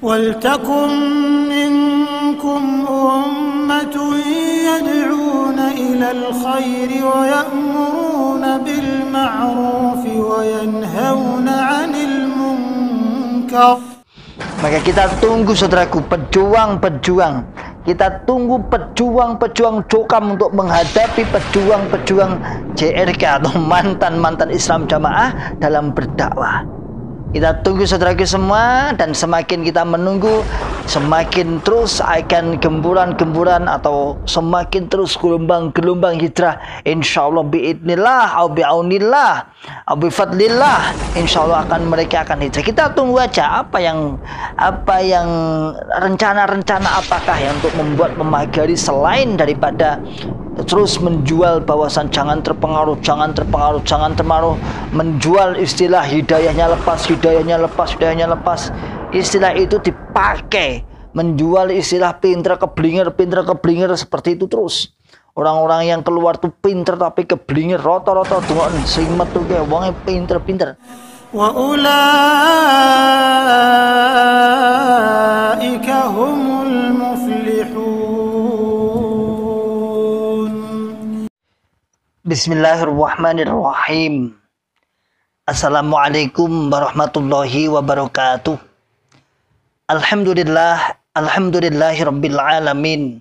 وَلْتَكُنْ مِنْكُمْ أُمَّةٌ يَدْعُونَ إِلَى الْخَيْرِ وَيَأْمُرُونَ بِالْمَعْرُوفِ وَيَنْهَوْنَ عَنِ الْمُنْكَرِ. Maka kita tunggu saudaraku pejuang-pejuang. Kita tunggu pejuang-pejuang Cokam untuk menghadapi pejuang-pejuang JRK atau mantan-mantan Islam Jamaah dalam berdakwah. Kita tunggu saudaraku semua, dan semakin kita menunggu, semakin terus akan gemburan-gemburan atau semakin terus gelombang-gelombang hijrah. Insyaallah biidnillah, au bi'aunillah, au bifadlillah, insyaallah mereka akan hijrah. Kita tunggu aja apa yang rencana-rencana apakah yang untuk membuat memagari selain daripada terus menjual bahwasan jangan terpengaruh, menjual istilah hidayahnya lepas. Istilah itu dipakai menjual istilah pinter keblinger seperti itu terus. Orang-orang yang keluar tuh pinter tapi keblinger, rata-rata dengan sing metu ke wong pinter-pinter. Wa ulaika humul muflihun. Bismillahirrahmanirrahim. Assalamualaikum warahmatullahi wabarakatuh. Alhamdulillahi rabbil alamin.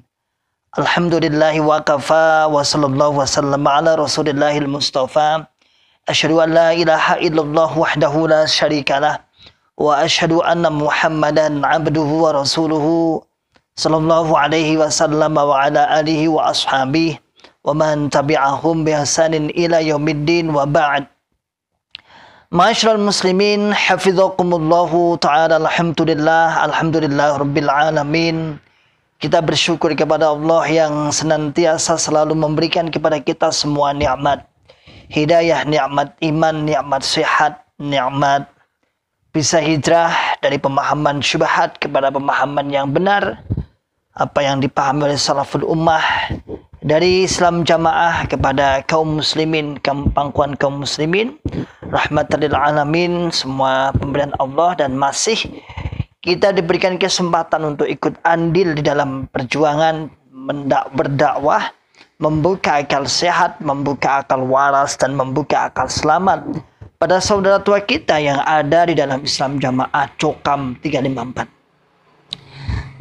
Alhamdulillahi wa kafa wa sallallahu wa sallam ala rasulillahil mustafa. Asyhadu an la ilaha illallah wahdahu la syarikalah wa asyhadu anna Muhammadan abduhu wa rasuluhu sallallahu alaihi wasallam wa ala alihi wa ashabihi wa man tabi'ahum bi ihsanin ila yaumiddin wa ba'd. Ma'asyiral muslimin, hafizakumullahu ta'ala. Alhamdulillah rabbil alamin. Kita bersyukur kepada Allah yang senantiasa selalu memberikan kepada kita semua nikmat. Hidayah, nikmat iman, nikmat sehat, nikmat bisa hijrah dari pemahaman syubhat kepada pemahaman yang benar. Apa yang dipahami oleh salaful ummah dari Islam Jamaah kepada kaum muslimin, pangkuan kaum muslimin, rahmatan lil alamin, semua pemberian Allah, dan masih kita diberikan kesempatan untuk ikut andil di dalam perjuangan berdakwah, membuka akal sehat, membuka akal waras, dan membuka akal selamat pada saudara tua kita yang ada di dalam Islam Jamaah Cokam 354.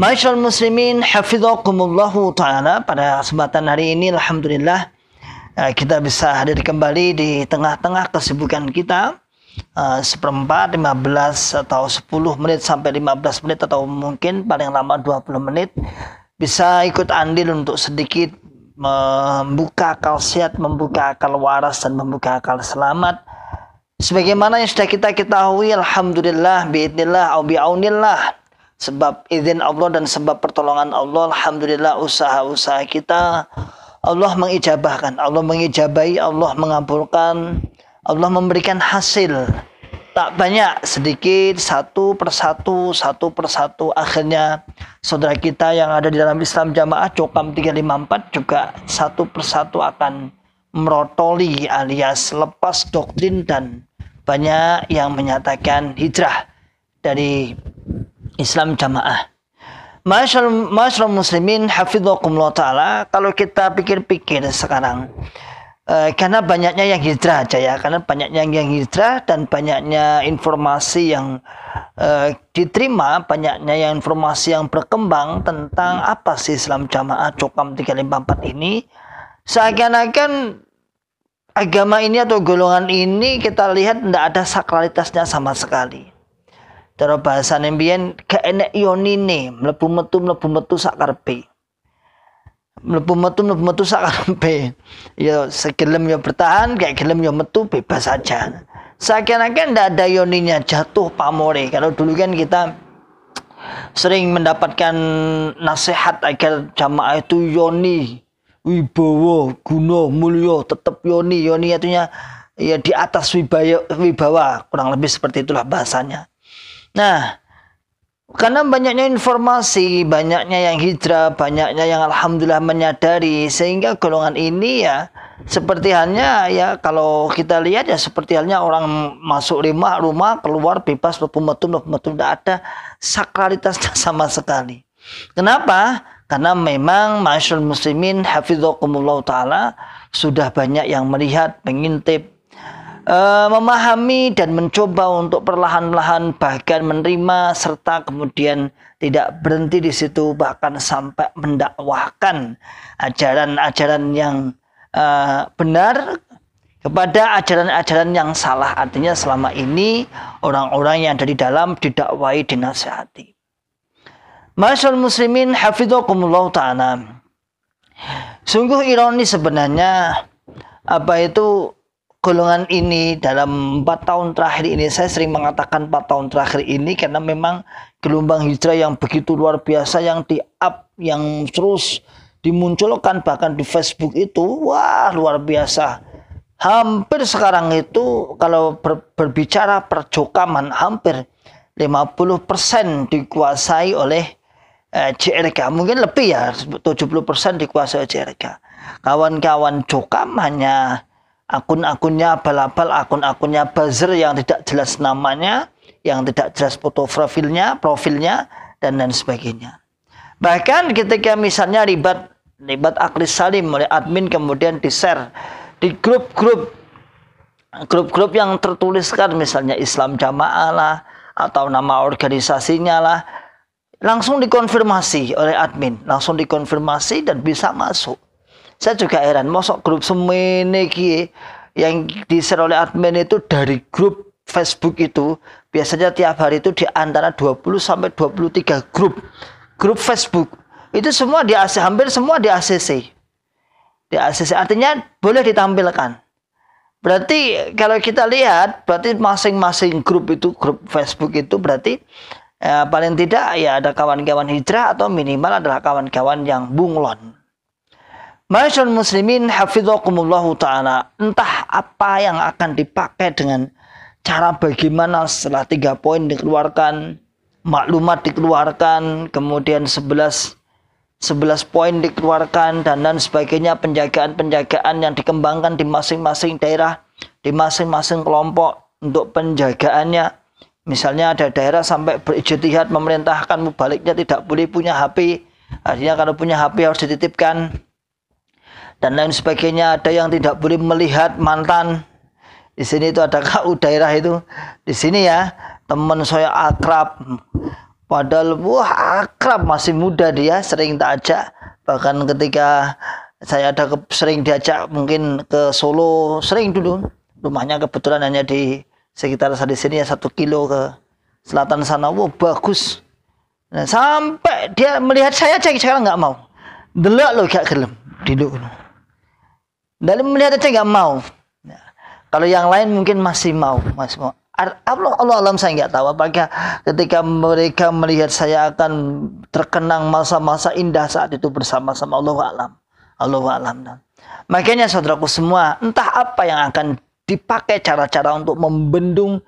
Ma'asyiral muslimin, hafizakumullahu ta'ala. Pada kesempatan hari ini alhamdulillah kita bisa hadir kembali di tengah-tengah kesibukan kita. Seperempat 15 atau 10 menit sampai 15 menit atau mungkin paling lama 20 menit bisa ikut andil untuk sedikit membuka akal sehat, membuka akal waras, dan membuka akal selamat. Sebagaimana yang sudah kita ketahui, alhamdulillah biidnillah au bi'aunillah, sebab izin Allah dan sebab pertolongan Allah, alhamdulillah usaha-usaha kita Allah mengijabahkan, Allah mengijabahi, Allah mengabulkan, Allah memberikan hasil. Tak banyak, sedikit, satu persatu. Akhirnya saudara kita yang ada di dalam Islam Jamaah Cokam 354 juga satu persatu akan merotoli alias lepas doktrin, dan banyak yang menyatakan hijrah dari Islam Jamaah. Ma'asyiral muslimin, hafizakumullah ta'ala. Kalau kita pikir-pikir sekarang, karena banyaknya yang hijrah aja ya, karena banyaknya yang hijrah dan banyaknya informasi yang diterima, banyaknya yang informasi yang berkembang tentang apa sih Islam Jamaah Cokam 354 ini, seakan-akan agama ini atau golongan ini kita lihat tidak ada sakralitasnya sama sekali. Cara bahasa nembian gak enek yonine, mlebu metu sak karepe. Mlebu metu sak karepe. Ya segelem ya bertahan, gak gelem ya metu, bebas saja. Seakan-akan ndak ada yoninya, jatuh pamore. Kalau dulu kan kita sering mendapatkan nasihat agar jamaah itu yoni, wibawa, guna, mulya, tetap yoni. Yoni artinya ya di atas wibawa, kurang lebih seperti itulah bahasanya. Nah, Karena banyaknya informasi, banyaknya yang hijrah, banyaknya yang alhamdulillah menyadari, sehingga golongan ini ya seperti halnya ya kalau kita lihat ya seperti halnya orang masuk rumah keluar bebas metu tidak ada sakralitasnya sama sekali. Kenapa? Karena memang masyaallah muslimin hafizakumullah taala sudah banyak yang melihat, mengintip, memahami dan mencoba untuk perlahan-lahan bahkan menerima serta kemudian tidak berhenti di situ, bahkan sampai mendakwahkan ajaran-ajaran yang benar kepada ajaran-ajaran yang salah. Artinya selama ini orang-orang yang ada di dalam didakwai, dinasihati. Masyaallah muslimin hafizakumullah ta'ala. Sungguh ironis sebenarnya golongan ini dalam 4 tahun terakhir ini. Saya sering mengatakan 4 tahun terakhir ini karena memang gelombang hijrah yang begitu luar biasa yang di-up, yang terus dimunculkan bahkan di Facebook itu, wah luar biasa. Hampir sekarang itu kalau berbicara perjokaman hampir 50% dikuasai oleh JRK, mungkin lebih ya, 70% dikuasai oleh JRK. Kawan-kawan jokam hanya akun-akunnya abal-abal, akun-akunnya buzzer yang tidak jelas namanya, yang tidak jelas foto profilnya, dan lain sebagainya. Bahkan ketika misalnya ribat aklis salim oleh admin kemudian di-share di grup-grup yang tertuliskan misalnya Islam Jamaah lah, atau nama organisasinya lah, langsung dikonfirmasi oleh admin, langsung dikonfirmasi dan bisa masuk. Saya juga heran, masuk grup semene ki yang di-share oleh admin itu dari grup Facebook itu, biasanya tiap hari itu di antara 20 sampai 23 grup Facebook. Itu semua hampir semua di ACC. Di ACC artinya boleh ditampilkan. Berarti kalau kita lihat, berarti masing-masing grup Facebook itu berarti paling tidak ya ada kawan-kawan hijrah atau minimal adalah kawan-kawan yang bunglon. Masyaallah muslimin hafizakumullahu ta'ala, entah apa yang akan dipakai dengan cara bagaimana setelah 3 poin dikeluarkan, maklumat dikeluarkan, kemudian 11 poin dikeluarkan dan sebagainya, penjagaan yang dikembangkan di masing-masing daerah, di masing-masing kelompok untuk penjagaannya. Misalnya ada daerah sampai berijtihad memerintahkan mubaliknya tidak boleh punya HP. Artinya kalau punya HP harus dititipkan. Dan lain sebagainya. Ada yang tidak boleh melihat mantan. Di sini itu ada KU daerah itu. Di sini ya, teman saya akrab. Padahal wah akrab, masih muda dia, sering tak ajak. Bahkan ketika saya sering diajak mungkin ke Solo, sering dulu. Rumahnya kebetulan hanya di sekitar di sini ya, 1 kilo ke selatan sana. Wah bagus. Nah, sampai dia melihat saya aja sekarang nggak mau. Delok lo gak gelem dulu. Dalam melihat aja nggak mau. Nah, kalau yang lain mungkin masih mau. Allah alam, saya nggak tahu apakah ketika mereka melihat saya akan terkenang masa-masa indah saat itu bersama-sama. Allah alam. Makanya saudaraku semua, entah apa yang akan dipakai cara-cara untuk membendung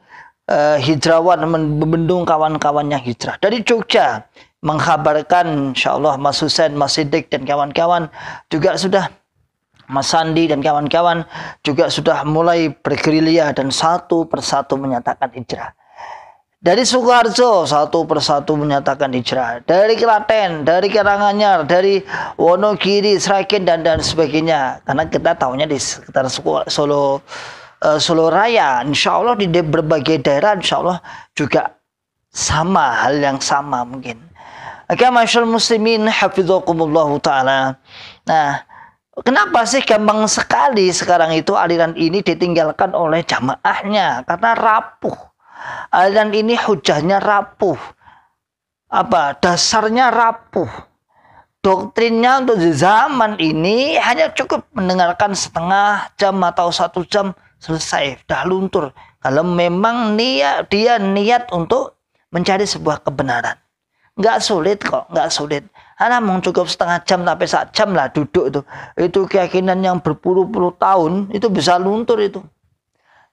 hijrawan, membendung kawan-kawan yang hijrah. Dari Jogja mengkabarkan, insyaallah Mas Husain, Mas Siddiq dan kawan-kawan juga sudah, Mas Sandi dan kawan-kawan juga sudah mulai bergerilya dan satu persatu menyatakan hijrah. Dari Sukoharjo satu persatu menyatakan hijrah. Dari Klaten, dari Karanganyar, dari Wonogiri, Sragen dan sebagainya. Karena kita tahunya di sekitar Solo Raya, insya Allah di berbagai daerah insya Allah juga sama, hal yang sama mungkin. Oke, masyaallah muslimin hafizakumullahu ta'ala. Nah, kenapa sih gampang sekali sekarang itu aliran ini ditinggalkan oleh jamaahnya? Karena rapuh. Aliran ini hujahnya rapuh. Dasarnya rapuh. Doktrinnya untuk zaman ini hanya cukup mendengarkan setengah jam atau 1 jam, selesai, dah luntur. Kalau memang dia niat untuk mencari sebuah kebenaran, nggak sulit kok, nggak sulit. Karena mau cukup setengah jam sampai 1 jam lah duduk itu keyakinan yang berpuluh-puluh tahun itu bisa luntur itu.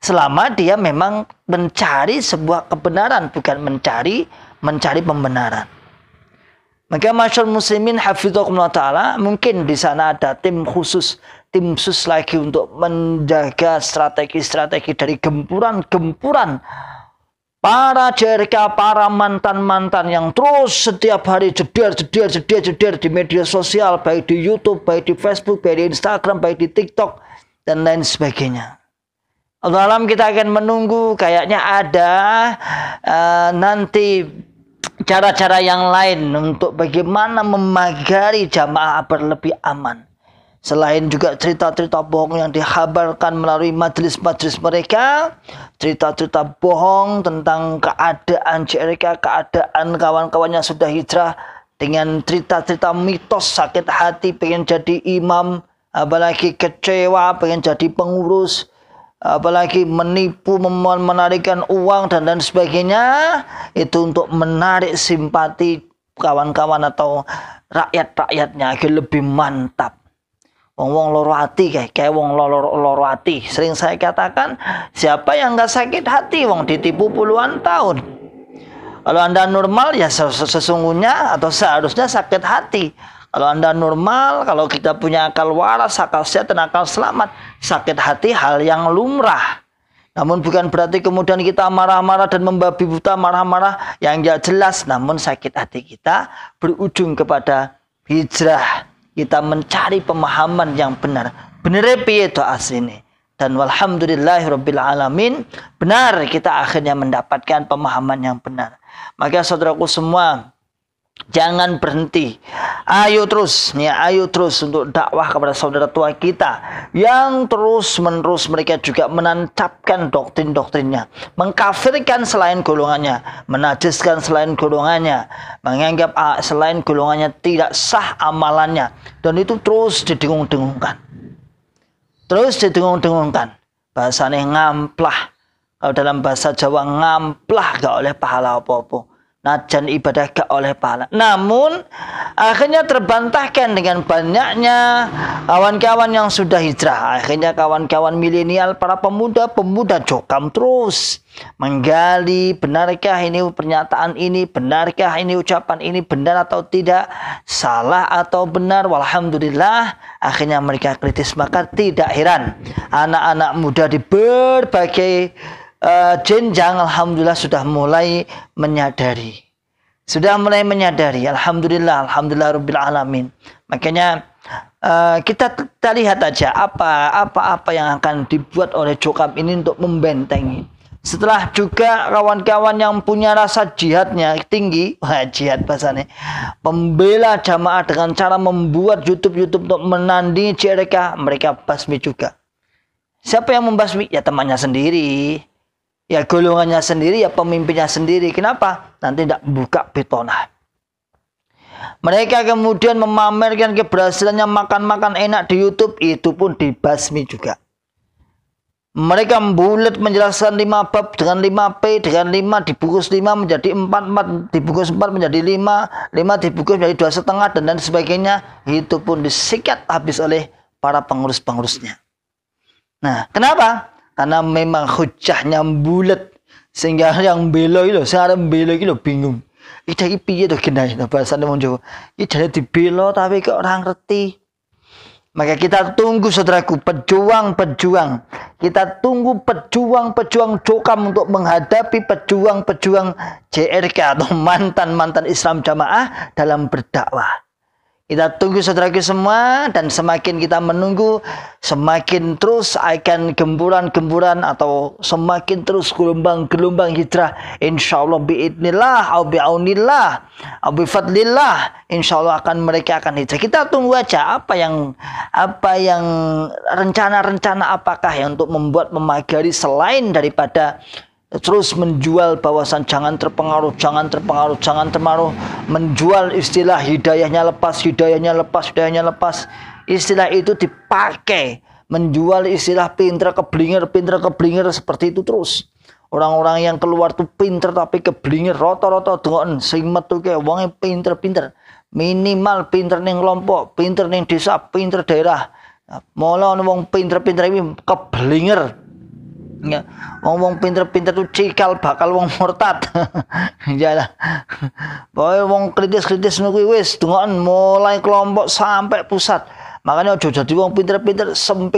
Selama dia memang mencari sebuah kebenaran, bukan mencari mencari pembenaran. Maka masyarakat muslimin hafidhakumullah ta'ala, mungkin di sana ada tim khusus lagi untuk menjaga strategi-strategi dari gempuran-gempuran para JRK, para mantan-mantan yang terus setiap hari jeder di media sosial, baik di YouTube, baik di Facebook, baik di Instagram, baik di TikTok, dan lain sebagainya. Allah alam, kita akan menunggu, kayaknya ada nanti cara-cara yang lain untuk bagaimana memagari jamaah agar lebih aman. Selain juga cerita-cerita bohong yang dikhabarkan melalui majelis-majelis mereka, cerita-cerita bohong tentang keadaan JRK, keadaan kawan-kawan yang sudah hijrah, dengan cerita-cerita mitos sakit hati pengen jadi imam, apalagi kecewa pengen jadi pengurus, apalagi menipu, menarikkan uang dan lain sebagainya, itu untuk menarik simpati kawan-kawan atau rakyat-rakyatnya agar lebih mantap. Wong loro hati kayak wong loro hati. Sering saya katakan, siapa yang nggak sakit hati wong ditipu puluhan tahun. Kalau Anda normal ya sesungguhnya atau seharusnya sakit hati. Kalau Anda normal, kalau kita punya akal waras, akal sehat dan akal selamat, sakit hati hal yang lumrah. Namun bukan berarti kemudian kita marah-marah dan membabi buta marah-marah yang nggak jelas. Namun sakit hati kita berujung kepada hijrah. Kita mencari pemahaman yang benar. Bener piye to asline. Dan walhamdulillahirabbil alamin, benar kita akhirnya mendapatkan pemahaman yang benar. Maka saudaraku semua, jangan berhenti. Ayo terus untuk dakwah kepada saudara tua kita yang terus-menerus mereka juga menancapkan doktrin-doktrinnya, mengkafirkan selain golongannya, menajiskan selain golongannya, menganggap selain golongannya tidak sah amalannya, dan itu terus didengung-dengungkan. Bahasanya ngamplah. Kalau dalam bahasa Jawa, ngamplah gak oleh pahala apa-apa. Najan ibadah gak oleh pahala. Namun akhirnya terbantahkan dengan banyaknya kawan-kawan yang sudah hijrah. Akhirnya kawan-kawan milenial, para pemuda-pemuda jokam terus menggali, benarkah ini pernyataan ini, benarkah ini ucapan ini, benar atau tidak, salah atau benar. Walhamdulillah akhirnya mereka kritis. Maka tidak heran anak-anak muda di berbagai jenjang alhamdulillah sudah mulai menyadari. Alhamdulillah rabbil alamin. Makanya kita lihat aja apa yang akan dibuat oleh Jokam ini untuk membentengi. Setelah juga kawan-kawan yang punya rasa jihadnya tinggi, jihad bahasanya, membela jamaah dengan cara membuat YouTube untuk menandingi JRK, mereka basmi juga. Siapa yang membasmi? Ya temannya sendiri. Ya golongannya sendiri, ya pemimpinnya sendiri. Kenapa? Nanti tidak buka betonah. Mereka kemudian memamerkan keberhasilannya makan-makan enak di YouTube, itu pun dibasmi juga. Mereka bulat menjelaskan 5 bab dengan 5P, dengan 5 dibungkus 5 menjadi 4 dibungkus 4 menjadi 5 dibungkus menjadi 2,5 dan lain sebagainya. Itu pun disikat habis oleh para pengurus-pengurusnya. Nah, kenapa? Karena memang hujahnya bulat, sehingga yang belo itu, sekarang belo itu bingung. Iki piye to genah bahasane wong Jawa. Iki jane dibelo tapi kok ora ngerti. Maka kita tunggu saudaraku pejuang-pejuang. Kita tunggu pejuang-pejuang Jokam untuk menghadapi pejuang-pejuang JRK atau mantan-mantan Islam Jamaah dalam berdakwah. Kita tunggu saudaraku semua, dan semakin kita menunggu, semakin terus akan gemburan-gemburan atau semakin terus gelombang-gelombang hijrah. Insyaallah biidnillah, au bi'aunillah, au bifadlillah, insyaallah mereka akan hijrah. Kita tunggu aja apa yang rencana-rencana apakah yang untuk membuat memagari selain daripada terus menjual bahwasan jangan terpengaruh, menjual istilah hidayahnya lepas. Istilah itu dipakai menjual istilah pinter keblinger seperti itu terus. Orang-orang yang keluar tuh pinter tapi keblinger, rata-rata dengan sing metu ke wonge pinter. Minimal pinter ning kelompok, pinter ning desa, pinter daerah. Mula wong pinter-pinter iki keblinger. Ya, wong pinter-pinter tuh cikal bakal wong murtad. Ya lah. Pokoke wong kritis-kritis niku wis dongoken mulai kelompok sampai pusat. Makanya aja jadi wong pinter-pinter, sing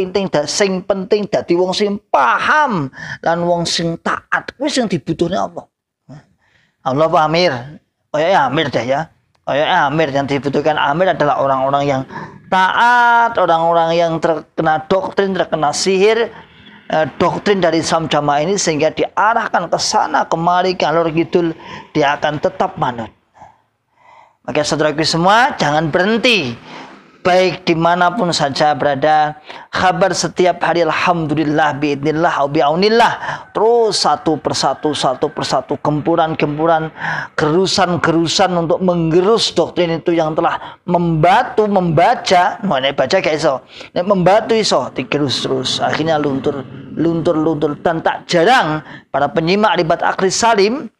penting dadi wong sing paham lan wong sing taat. Kuwi sing dibutuhne Allah. Allah apa Amir? Ya Amir deh ya. Amir yang dibutuhkan Amir adalah orang-orang yang taat, orang-orang yang terkena doktrin, terkena sihir, doktrin dari Islam Jamaah ini sehingga diarahkan ke sana kemari kalor kidul dia akan tetap manut. Maka saudaraku semua jangan berhenti. Baik dimanapun saja berada, kabar setiap hari alhamdulillah biidnillah au biaunillah, terus satu persatu gempuran gerusan untuk menggerus doktrin itu yang telah membaca gak iso, membatu iso digerus terus akhirnya luntur dan tak jarang para penyimak ribat akhir salim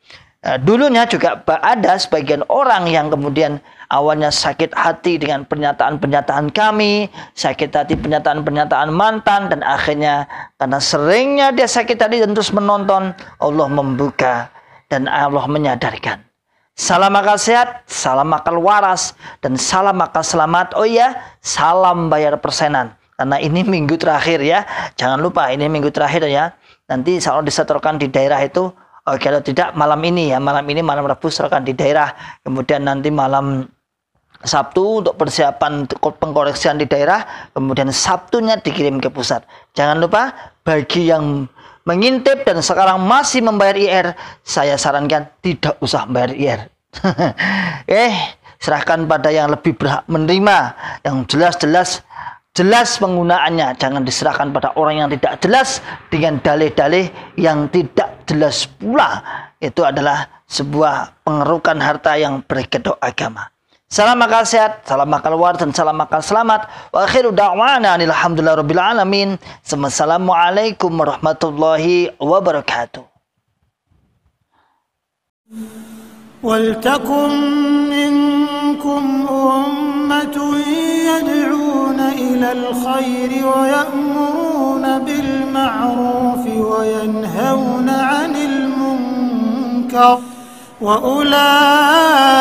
dulunya juga ada sebagian orang yang kemudian awalnya sakit hati dengan pernyataan-pernyataan kami, sakit hati pernyataan-pernyataan mantan, dan akhirnya karena seringnya dia sakit hati dan terus menonton, Allah membuka dan Allah menyadarkan. Salam akal sehat, salam akal waras, dan salam akal selamat. Oh iya, salam bayar persenan. Karena ini minggu terakhir ya, jangan lupa ini minggu terakhir ya. Nanti insya Allah disetorkan di daerah itu. Oh, kalau tidak malam ini malam Rabu serahkan di daerah. Kemudian nanti malam Sabtu untuk persiapan pengkoreksian di daerah. Kemudian Sabtunya dikirim ke pusat. Jangan lupa bagi yang mengintip dan sekarang masih membayar IR, saya sarankan tidak usah membayar IR. Serahkan pada yang lebih berhak menerima, yang jelas penggunaannya. Jangan diserahkan pada orang yang tidak jelas dengan dalih-dalih yang tidak jelas pula. Itu adalah sebuah pengerukan harta yang berkedok agama. Salam akal sehat, salam akal waras, dan salam akal selamat. Wa akhiru da'wana alhamdulillahirabbil alamin. Assalamualaikum warahmatullahi wabarakatuh. ولتكن منكم أمة يدعون إلى الخير ويأمرون بالمعروف وينهون عن المنكر وأولئك